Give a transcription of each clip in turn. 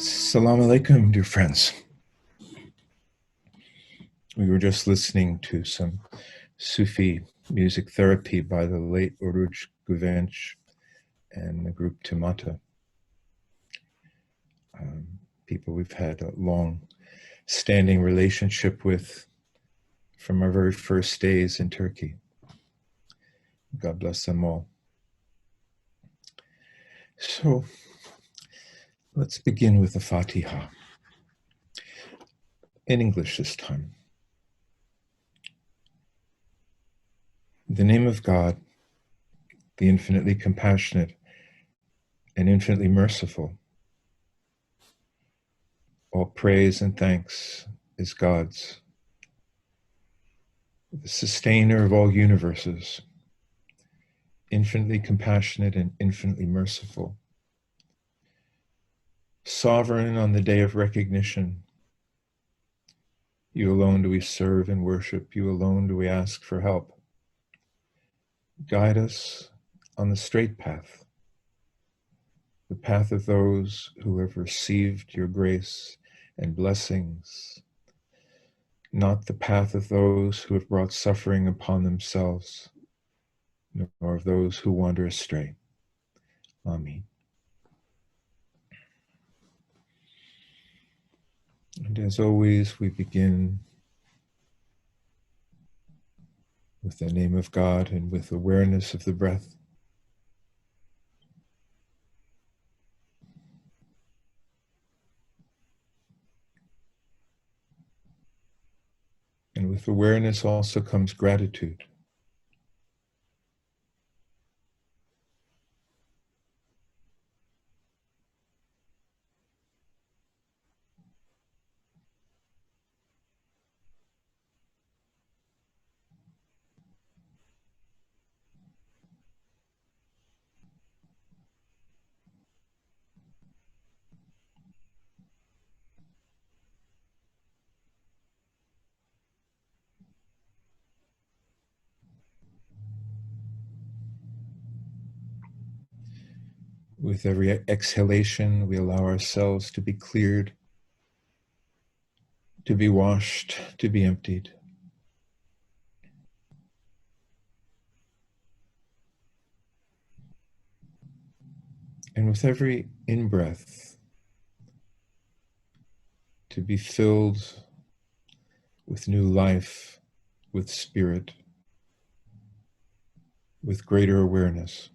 Assalamu alaikum, dear friends. We were just listening to some Sufi music therapy by the late Oruj Guvench and the group Timata. People we've had a long-standing relationship with from our very first days in Turkey. God bless them all. So let's begin with the Fatiha. In English this time. In the name of God, the infinitely compassionate and infinitely merciful. All praise and thanks is God's, the sustainer of all universes, infinitely compassionate and infinitely merciful. Sovereign on the day of recognition, you alone do we serve and worship, you alone do we ask for help. Guide us on the straight path, the path of those who have received your grace and blessings, not the path of those who have brought suffering upon themselves, nor of those who wander astray. Amen. And as always, we begin with the name of God and with awareness of the breath. And with awareness also comes gratitude. With every exhalation, we allow ourselves to be cleared, to be washed, to be emptied. And with every in-breath, to be filled with new life, with spirit, with greater awareness.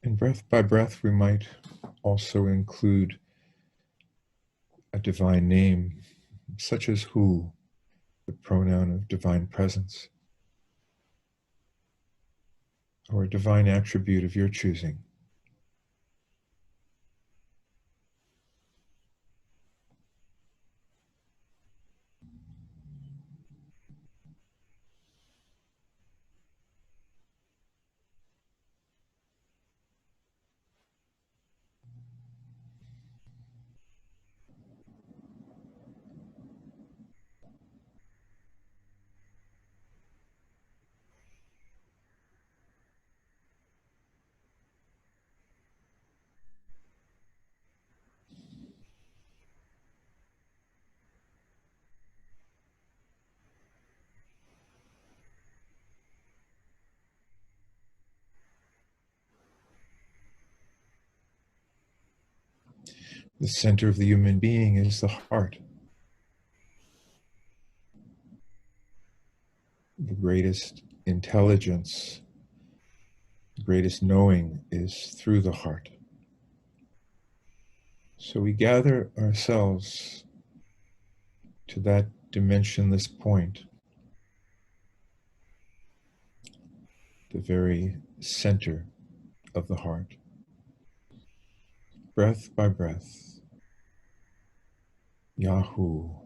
And breath by breath, we might also include a divine name, such as Hu, the pronoun of divine presence, or a divine attribute of your choosing. The center of the human being is the heart. The greatest intelligence, the greatest knowing is through the heart. So we gather ourselves to that dimensionless point, the very center of the heart, breath by breath. Yahoo.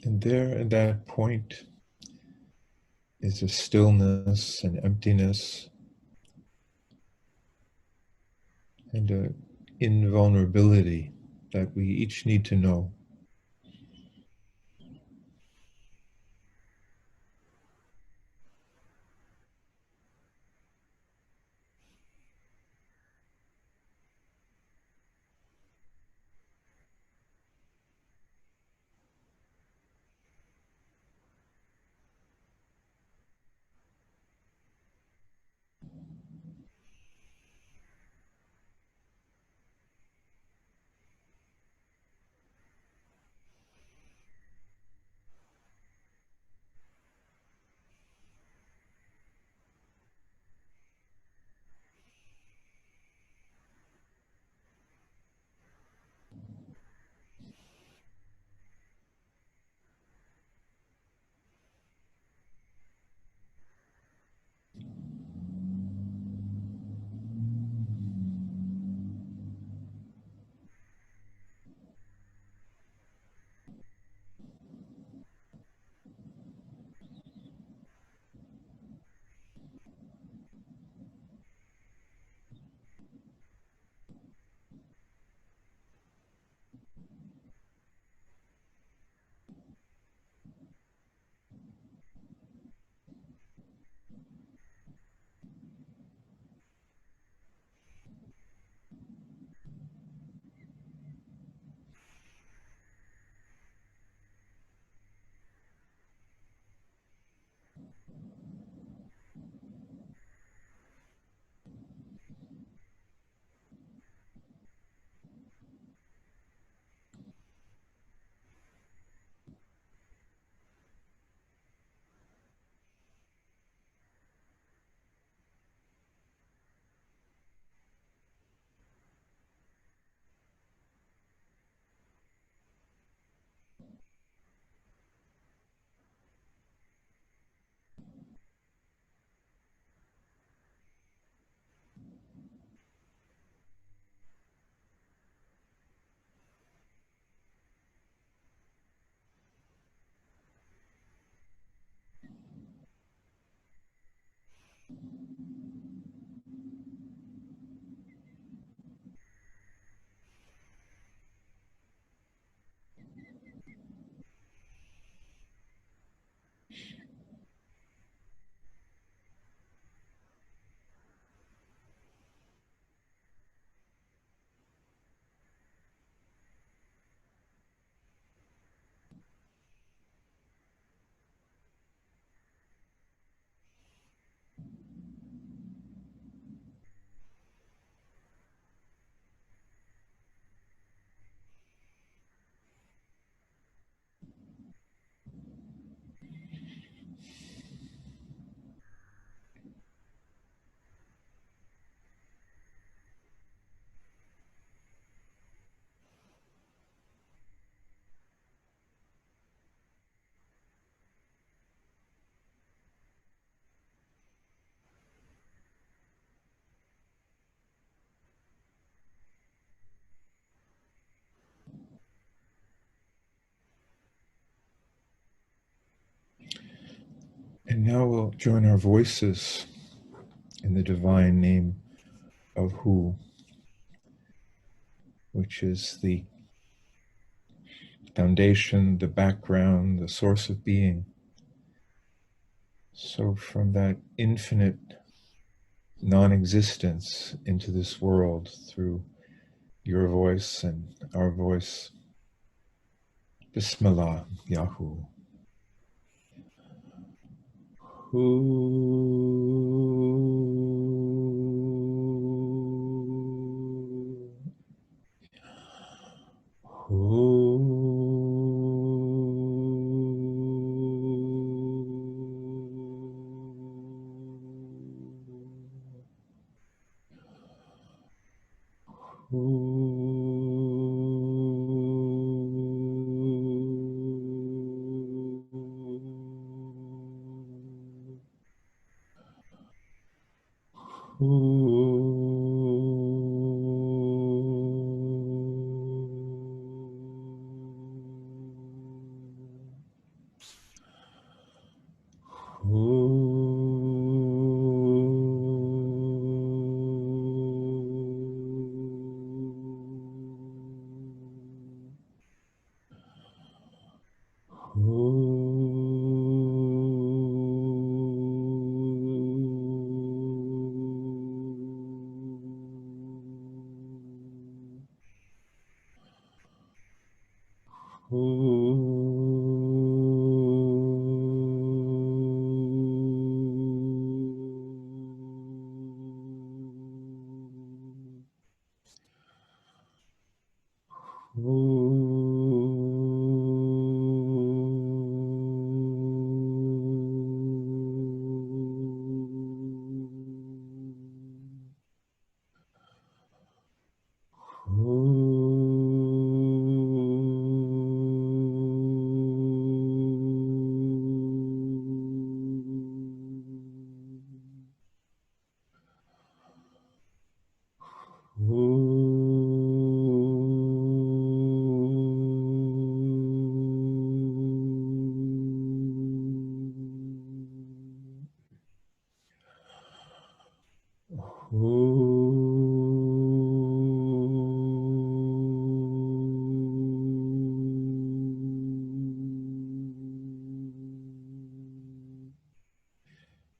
And there at that point is a stillness and emptiness and an invulnerability that we each need to know. And now we'll join our voices in the divine name of Hu, which is the foundation, the background, the source of being. So from that infinite non-existence into this world through your voice and our voice. Bismillah, Yahu.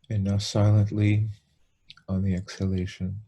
And now silently on the exhalation,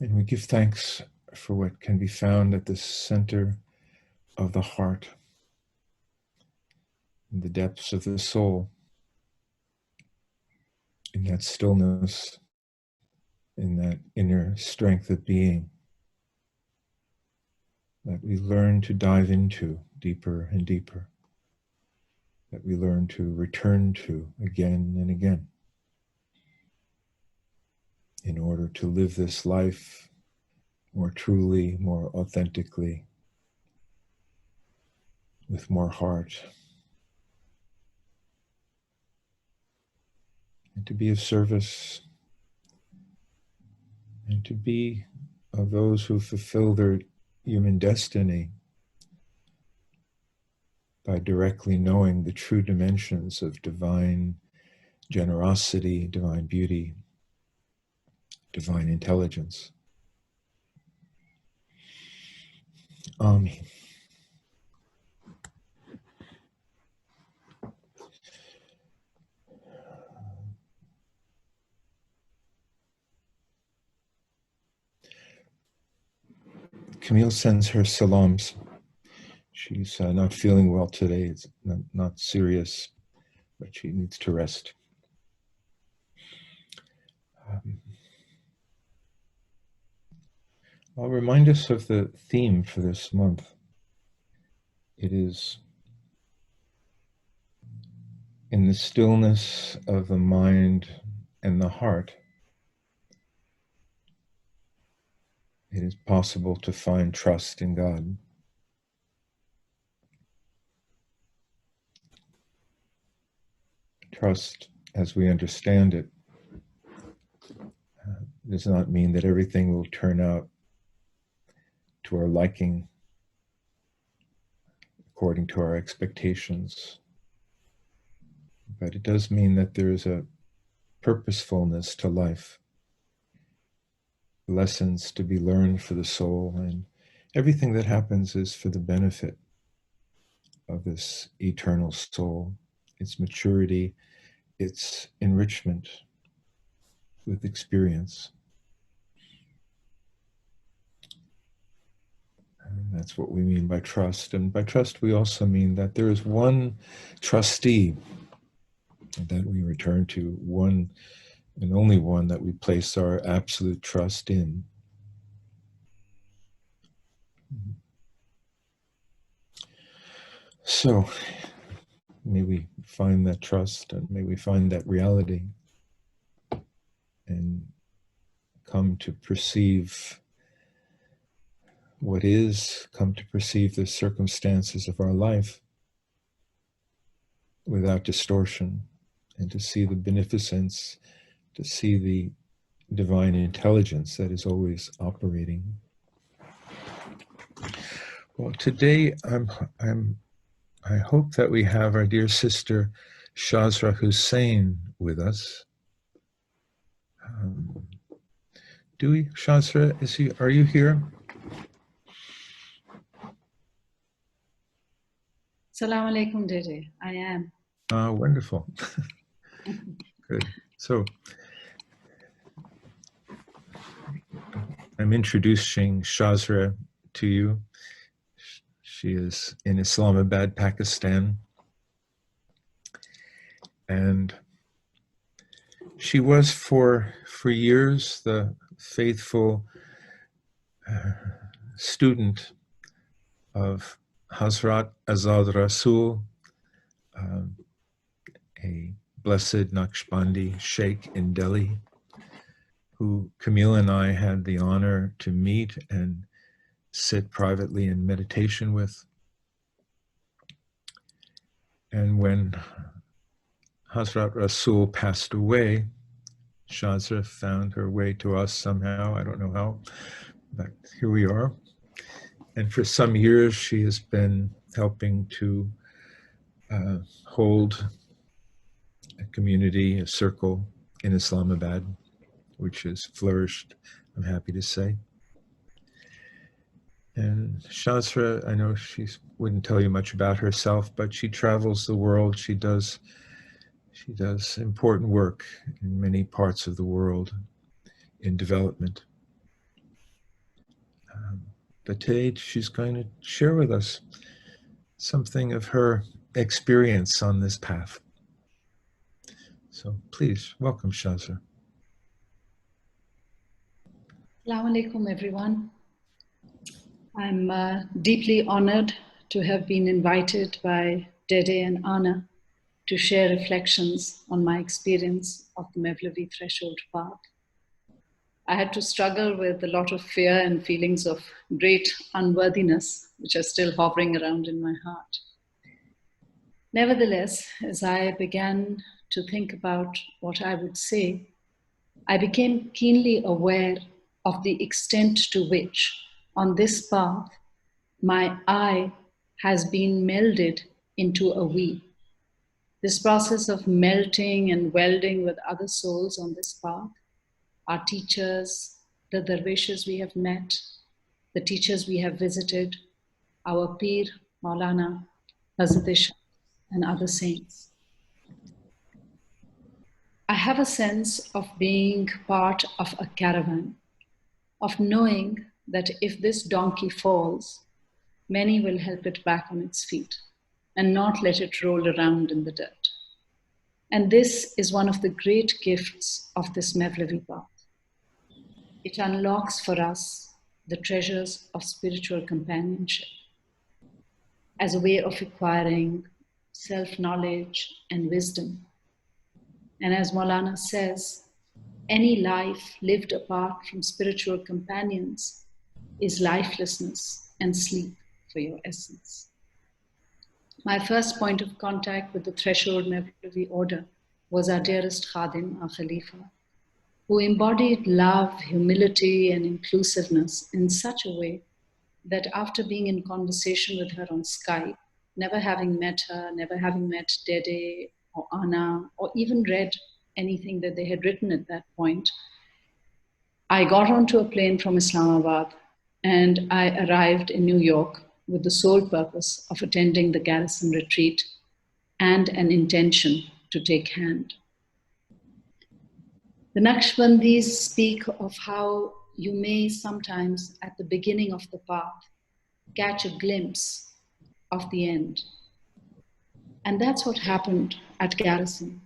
And we give thanks for what can be found at the center of the heart, in the depths of the soul, in that stillness, in that inner strength of being that we learn to dive into deeper and deeper, that we learn to return to again and again in order to live this life more truly, more authentically, with more heart, and to be of service, and to be of those who fulfill their human destiny by directly knowing the true dimensions of divine generosity, divine beauty, divine intelligence. Amen. Camille sends her salams. She's not feeling well today. It's not serious, but she needs to rest. I'll remind us of the theme for this month. It is in the stillness of the mind and the heart, it is possible to find trust in God. Trust, as we understand it, does not mean that everything will turn out to our liking according to our expectations. But it does mean that there is a purposefulness to life, lessons to be learned for the soul, and everything that happens is for the benefit of this eternal soul, its maturity, its enrichment with experience. And that's what we mean by trust. And by trust, we also mean that there is one trustee that we return to, one and only one that we place our absolute trust in. So may we find that trust, and may we find that reality, and come to perceive what is, come to perceive the circumstances of our life without distortion, and to see the beneficence, to see the divine intelligence that is always operating. Well, today I hope that we have our dear sister Shazreh Hussain with us. Do we, Shazreh? Are you here? Assalamu alaikum, Dede. I am. Wonderful. Good. So I'm introducing Shazreh to you. She is in Islamabad, Pakistan. And she was for years the faithful student of Hazrat Azad Rasul, a blessed Naqshbandi sheikh in Delhi, who Camille and I had the honor to meet and sit privately in meditation with. And when Hazrat Rasul passed away, Shazreh found her way to us somehow. I don't know how, but here we are. And for some years, she has been helping to hold a community, a circle in Islamabad, which has flourished, I'm happy to say. And Shazreh, I know she wouldn't tell you much about herself, but she travels the world. She does important work in many parts of the world in development. But today she's going to share with us something of her experience on this path. So please, welcome, Shazreh. Assalamu alaikum, everyone. I'm deeply honored to have been invited by Dede and Anna to share reflections on my experience of the Mevlevi threshold path. I had to struggle with a lot of fear and feelings of great unworthiness, which are still hovering around in my heart. Nevertheless, as I began to think about what I would say, I became keenly aware of the extent to which, on this path, my I has been melded into a we. This process of melting and welding with other souls on this path, our teachers, the dervishes we have met, the teachers we have visited, our Pir, Maulana, Hazrat Shah, and other saints. I have a sense of being part of a caravan, of knowing that if this donkey falls, many will help it back on its feet and not let it roll around in the dirt. And this is one of the great gifts of this Mevlevi path. It unlocks for us the treasures of spiritual companionship as a way of acquiring self-knowledge and wisdom. And as Maulana says, any life lived apart from spiritual companions is lifelessness and sleep for your essence. My first point of contact with the threshold Mevlevi order was our dearest Khadim, our Khalifa, who embodied love, humility, and inclusiveness in such a way that after being in conversation with her on Skype, never having met her, never having met Dede or Anna, or even read anything that they had written at that point, I got onto a plane from Islamabad and I arrived in New York with the sole purpose of attending the garrison retreat and an intention to take hand. The Naqshbandis speak of how you may sometimes at the beginning of the path catch a glimpse of the end. And that's what happened at garrison.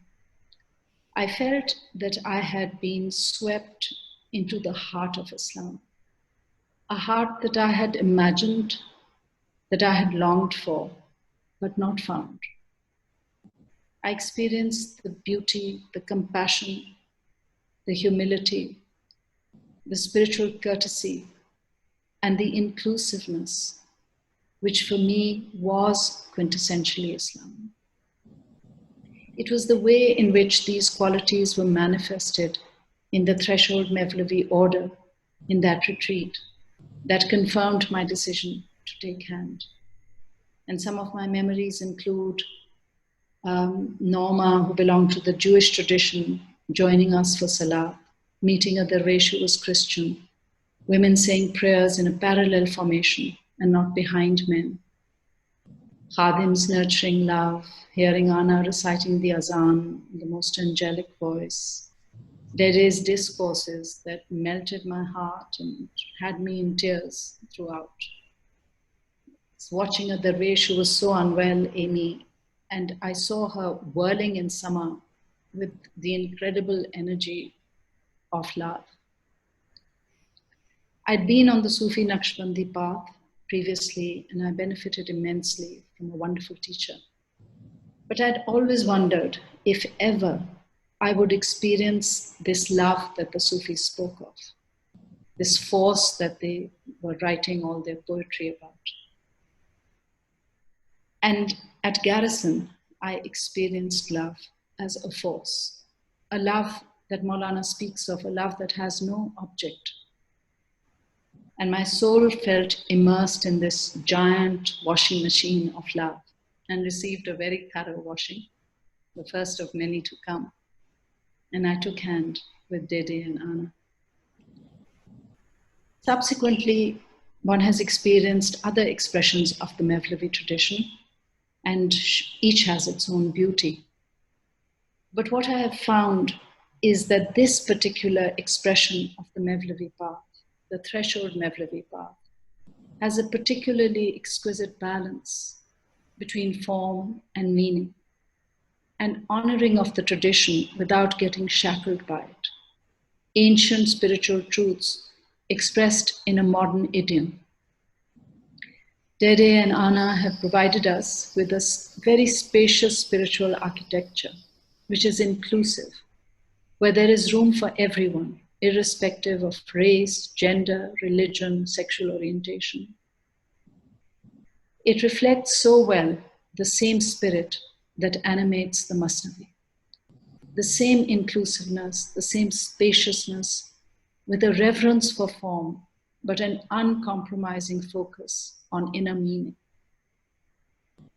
I felt that I had been swept into the heart of Islam, a heart that I had imagined, that I had longed for, but not found. I experienced the beauty, the compassion, the humility, the spiritual courtesy, and the inclusiveness, which for me was quintessentially Islam. It was the way in which these qualities were manifested in the threshold Mevlevi order in that retreat that confirmed my decision to take hand. And some of my memories include Norma, who belonged to the Jewish tradition, joining us for Salah, meeting a dervish who was Christian, women saying prayers in a parallel formation and not behind men, Khadim's nurturing love, hearing Anna reciting the azan in the most angelic voice, Dede's discourses that melted my heart and had me in tears throughout. Watching a dervish who was so unwell, Amy, and I saw her whirling in summer with the incredible energy of love. I'd been on the Sufi Naqshbandi path previously, and I benefited immensely from a wonderful teacher. But I'd always wondered if ever I would experience this love that the Sufis spoke of, this force that they were writing all their poetry about. And at Garrison, I experienced love as a force, a love that Maulana speaks of, a love that has no object. And my soul felt immersed in this giant washing machine of love and received a very thorough washing, the first of many to come. And I took hand with Dede and Anna. Subsequently, one has experienced other expressions of the Mevlevi tradition, and each has its own beauty. But what I have found is that this particular expression of the Mevlevi path the threshold Mevlevi path, has a particularly exquisite balance between form and meaning, and honoring of the tradition without getting shackled by it. Ancient spiritual truths expressed in a modern idiom. Dede and Anna have provided us with a very spacious spiritual architecture, which is inclusive, where there is room for everyone, irrespective of race, gender, religion, sexual orientation. It reflects so well the same spirit that animates the Masnavi. The same inclusiveness, the same spaciousness, with a reverence for form, but an uncompromising focus on inner meaning.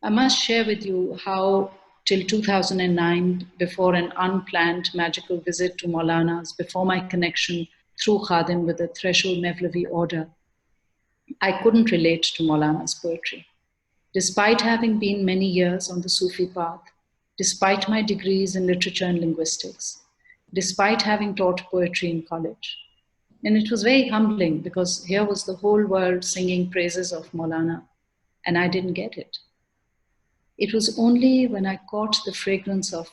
I must share with you how, till 2009, before an unplanned magical visit to Maulana's, before my connection through Khadim with the Threshold Mevlevi order, I couldn't relate to Maulana's poetry. Despite having been many years on the Sufi path, despite my degrees in literature and linguistics, despite having taught poetry in college. And it was very humbling because here was the whole world singing praises of Maulana, and I didn't get it. It was only when I caught the fragrance of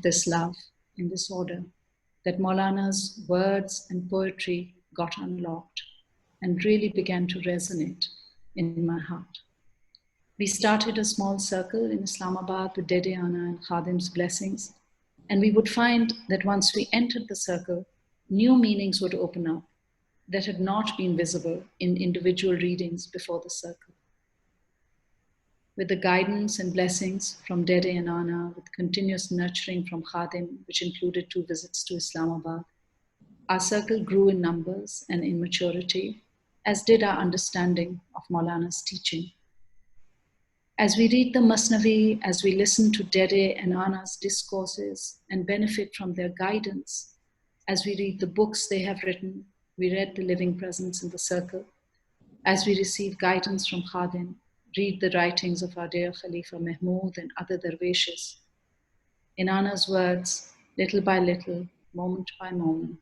this love in this order that Maulana's words and poetry got unlocked and really began to resonate in my heart. We started a small circle in Islamabad with Dede Ana and Khadim's blessings, and we would find that once we entered the circle, new meanings would open up that had not been visible in individual readings before the circle. With the guidance and blessings from Dede and Ana, with continuous nurturing from Khadim, which included 2 visits to Islamabad, our circle grew in numbers and in maturity, as did our understanding of Maulana's teaching. As we read the Masnavi, as we listen to Dede and Ana's discourses and benefit from their guidance, as we read the books they have written, we read the living presence in the circle, as we receive guidance from Khadim, read the writings of our dear Khalifa Mahmood and other dervishes. In Ana's words, little by little, moment by moment,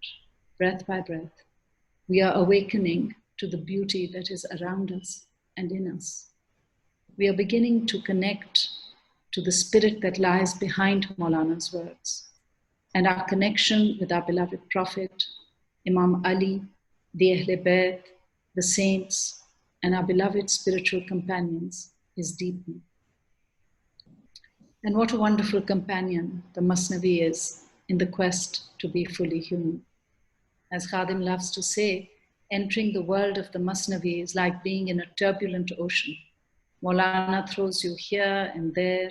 breath by breath, we are awakening to the beauty that is around us and in us. We are beginning to connect to the spirit that lies behind Maulana's words, and our connection with our beloved Prophet, Imam Ali, the Ahle Bayt, the saints, and our beloved spiritual companions is deepening. And what a wonderful companion the Masnavi is in the quest to be fully human. As Khadim loves to say, entering the world of the Masnavi is like being in a turbulent ocean. Maulana throws you here and there,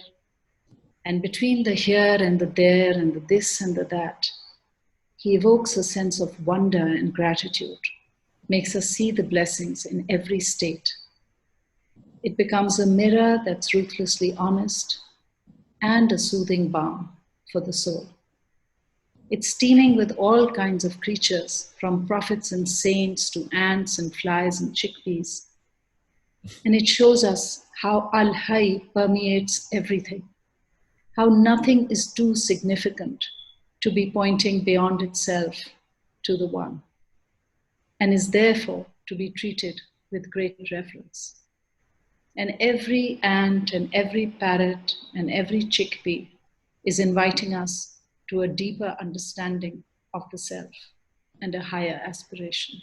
and between the here and the there and the this and the that, he evokes a sense of wonder and gratitude, makes us see the blessings in every state. It becomes a mirror that's ruthlessly honest and a soothing balm for the soul. It's teeming with all kinds of creatures, from prophets and saints to ants and flies and chickpeas. And it shows us how Al-Hayy permeates everything, how nothing is too significant to be pointing beyond itself to the One, and is therefore to be treated with great reverence. And every ant and every parrot and every chickpea is inviting us to a deeper understanding of the self and a higher aspiration.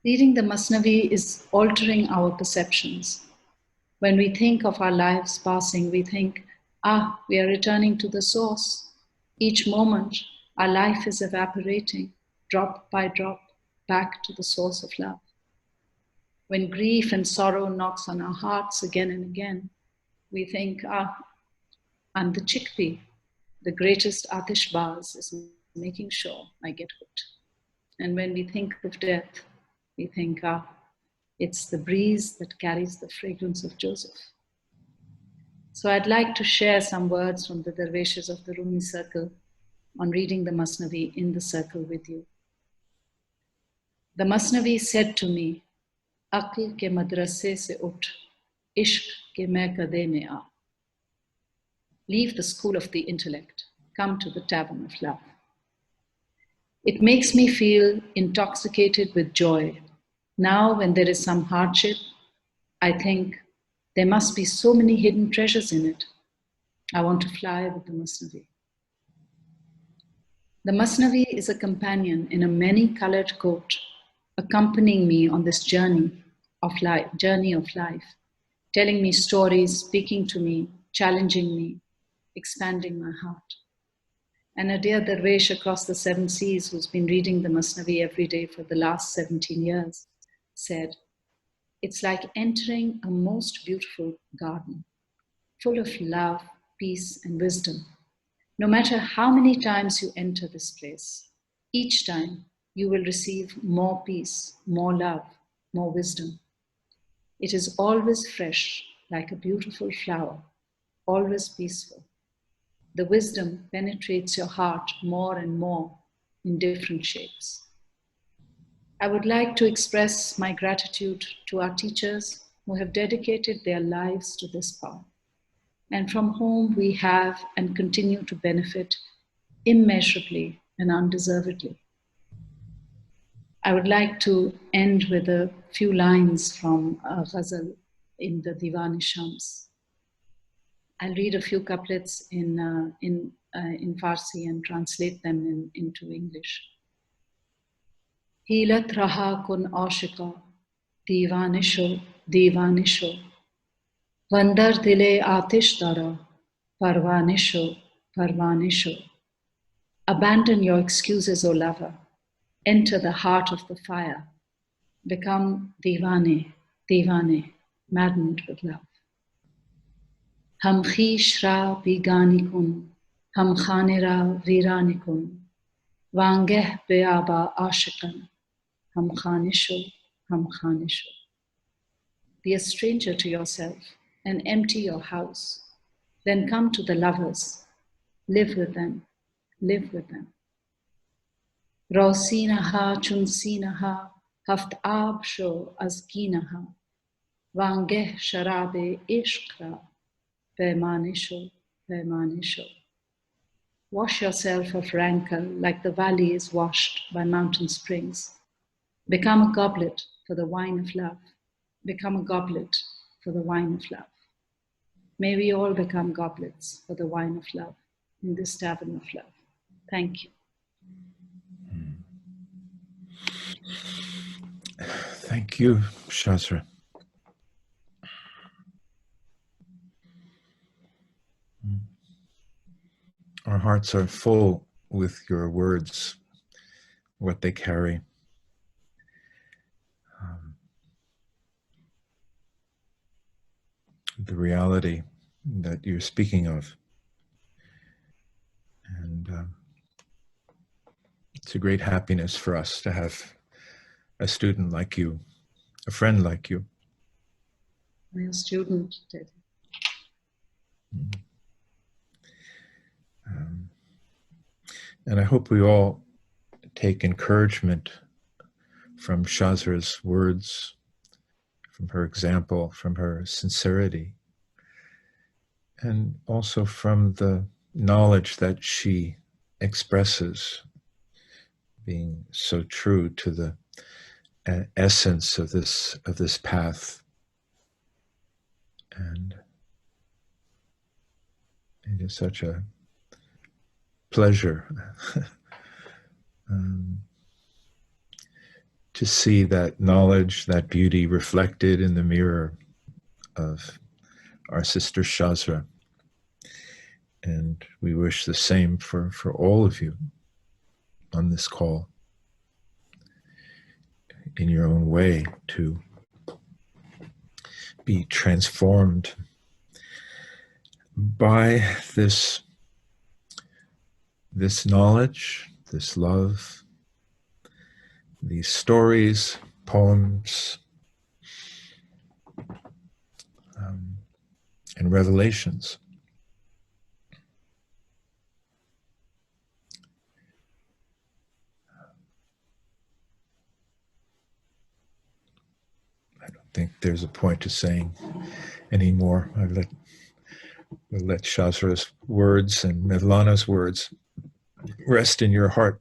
Reading the Masnavi is altering our perceptions. When we think of our lives passing, we think, we are returning to the source. Each moment, our life is evaporating, drop by drop, back to the source of love. When grief and sorrow knocks on our hearts again and again, we think, I'm the chickpea. The greatest atishbaz is making sure I get hooked. And when we think of death, we think, it's the breeze that carries the fragrance of Joseph. So I'd like to share some words from the dervishes of the Rumi circle on reading the Masnavi in the circle with you. The Masnavi said to me, Aql ke madrase se ut, ishq ke main kade mein aa. Leave the school of the intellect, come to the tavern of love. It makes me feel intoxicated with joy. Now, when there is some hardship, I think there must be so many hidden treasures in it. I want to fly with the Masnavi. The Masnavi is a companion in a many-colored coat, accompanying me on this journey of life, telling me stories, speaking to me, challenging me, expanding my heart. And a dear dervish across the 7 seas who's been reading the Masnavi every day for the last 17 years said, it's like entering a most beautiful garden, full of love, peace, and wisdom. No matter how many times you enter this place, each time you will receive more peace, more love, more wisdom. It is always fresh, like a beautiful flower, always peaceful. The wisdom penetrates your heart more and more in different shapes. I would like to express my gratitude to our teachers who have dedicated their lives to this path, and from whom we have and continue to benefit immeasurably and undeservedly. I would like to end with a few lines from a ghazal in the Diwan-e-Shams. I'll read a few couplets in Farsi and translate them into English. Hilat raha kun ashika, divanisho, divanisho. Vandar dile atish dara, parvanisho, parvanisho. Abandon your excuses, O lover. Enter the heart of the fire. Become divane, divane, maddened with love. Hum khish ra bigani kun, hum khane ra virani kun. Vangeh beaba ashikan, hum khanisho, hum khanisho. Be a stranger to yourself and empty your house. Then come to the lovers. Live with them, live with them. Rosinaha chunsinaha haft ab sho azkinaha. Vangeh sharabe ishqra pemanisho, pemanisho. Wash yourself of rancor like the valley is washed by mountain springs. Become a goblet for the wine of love. Become a goblet for the wine of love. May we all become goblets for the wine of love in this tavern of love. Thank you. Thank you, Shazreh. Our hearts are full with your words, what they carry. The reality that you're speaking of. And it's a great happiness for us to have a student like you, a friend like you. I'm a student, Teddy. And I hope we all take encouragement from Shazrah's words, from her example, from her sincerity, and also from the knowledge that she expresses, being so true to the essence of this path. And it is such a pleasure to see that knowledge, that beauty reflected in the mirror of our sister Shazrah. And we wish the same for all of you on this call, in your own way, to be transformed by this knowledge, this love, these stories, poems, and revelations. I don't think there's a point to saying anymore. We'll let Shazrah's words and Mevlana's words rest in your heart.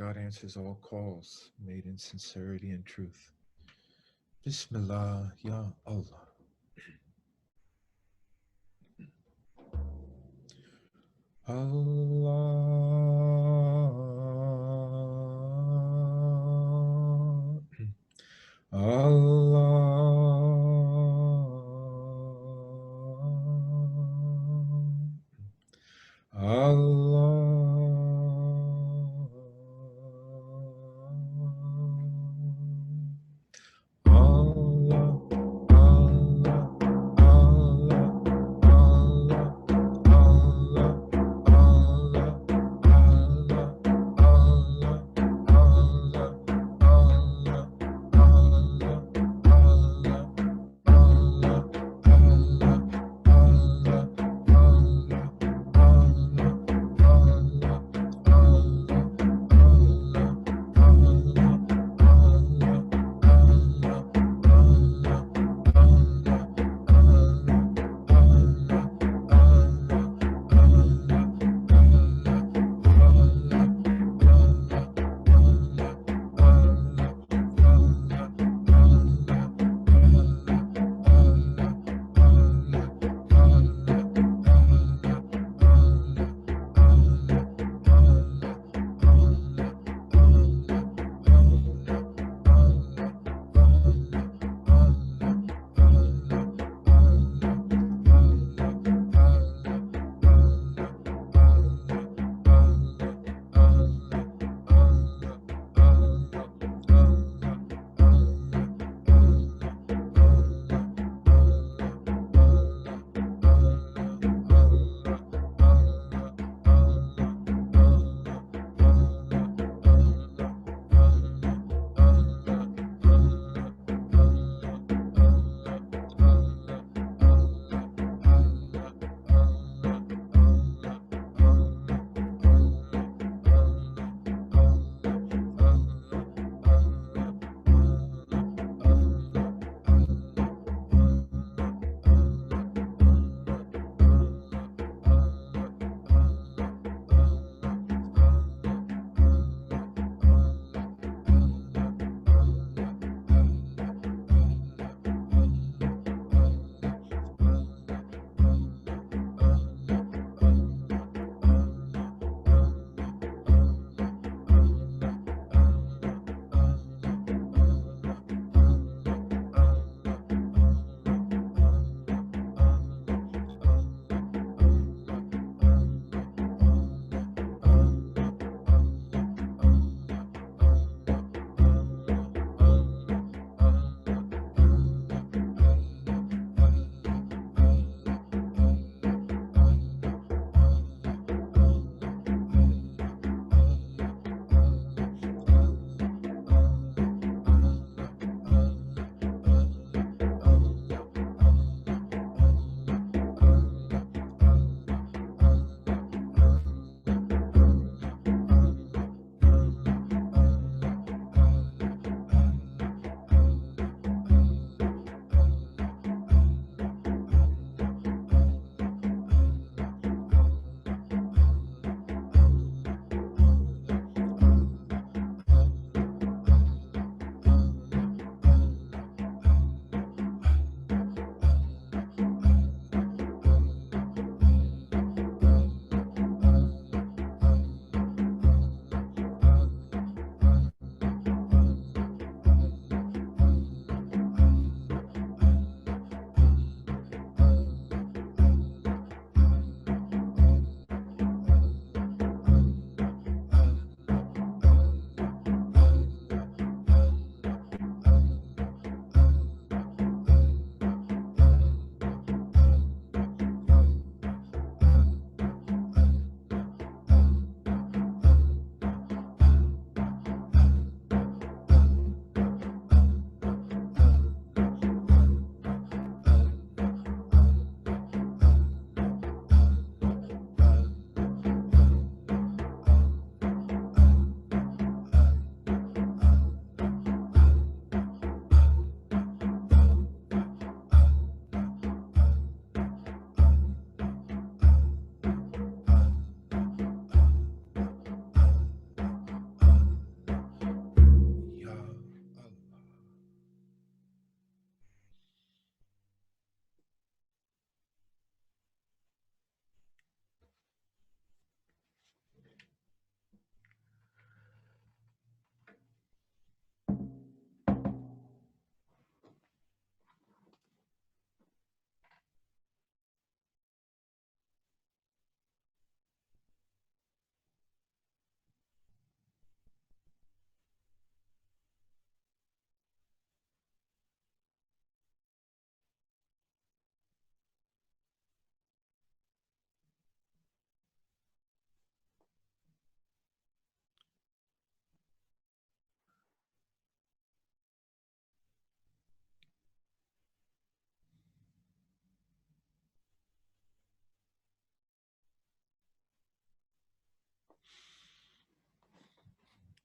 God answers all calls made in sincerity and truth. Bismillah, Ya Allah. Allah, Allah, Allah,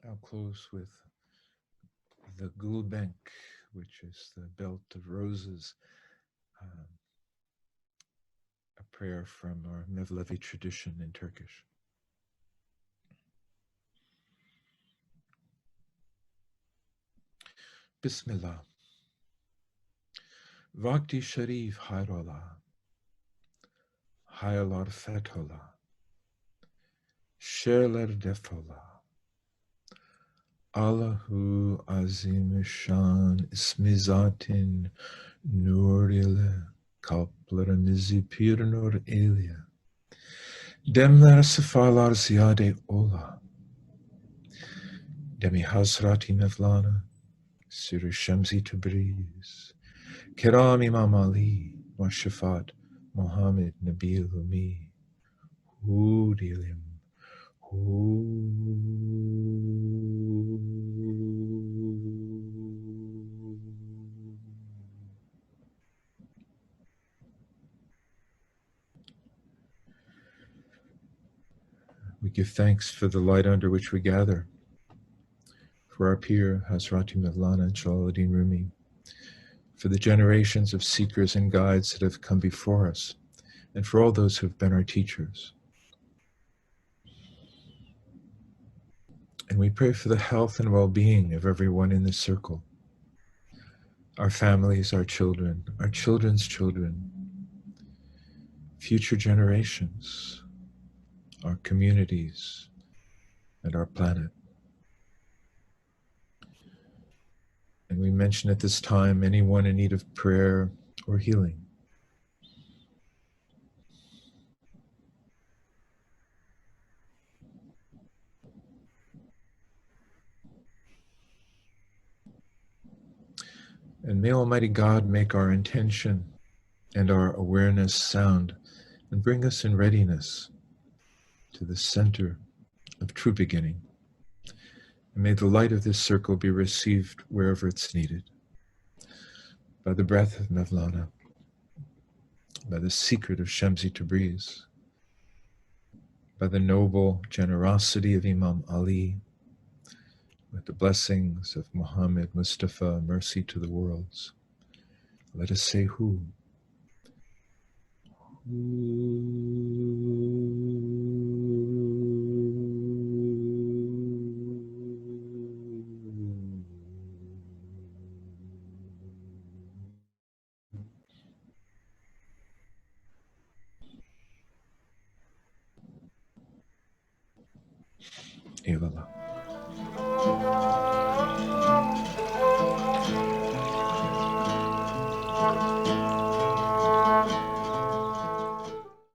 I'll close with the goulbank, which is the belt of roses, a prayer from our Mevlevi tradition in Turkish. Bismillah. Vakti Sharif Hayrola, Hayalar Fethola, Şerler Defola, Allahu Azim Şan İsmi Zatin Nur ile kalplerimizi pir nur eyle. Demler sıfalar ziyade ola. Demi Hazrati Mevlana, Sir Shamsi Tabriz, Kiram Imam Ali, wa Shafat Muhammad Nabil Umi, Hu dilim, We give thanks for the light under which we gather, for our peer Hazrati Mevlana Jalaluddin Rumi, for the generations of seekers and guides that have come before us, and for all those who have been our teachers. And we pray for the health and well-being of everyone in this circle, our families, our children, our children's children, future generations, our communities, and our planet. And we mention at this time anyone in need of prayer or healing. And may Almighty God make our intention and our awareness sound and bring us in readiness to the center of true beginning. And may the light of this circle be received wherever it's needed, by the breath of Mevlana, by the secret of Shamsi Tabriz, by the noble generosity of Imam Ali, with the blessings of Muhammad Mustafa, mercy to the worlds. Let us say who? Illallah.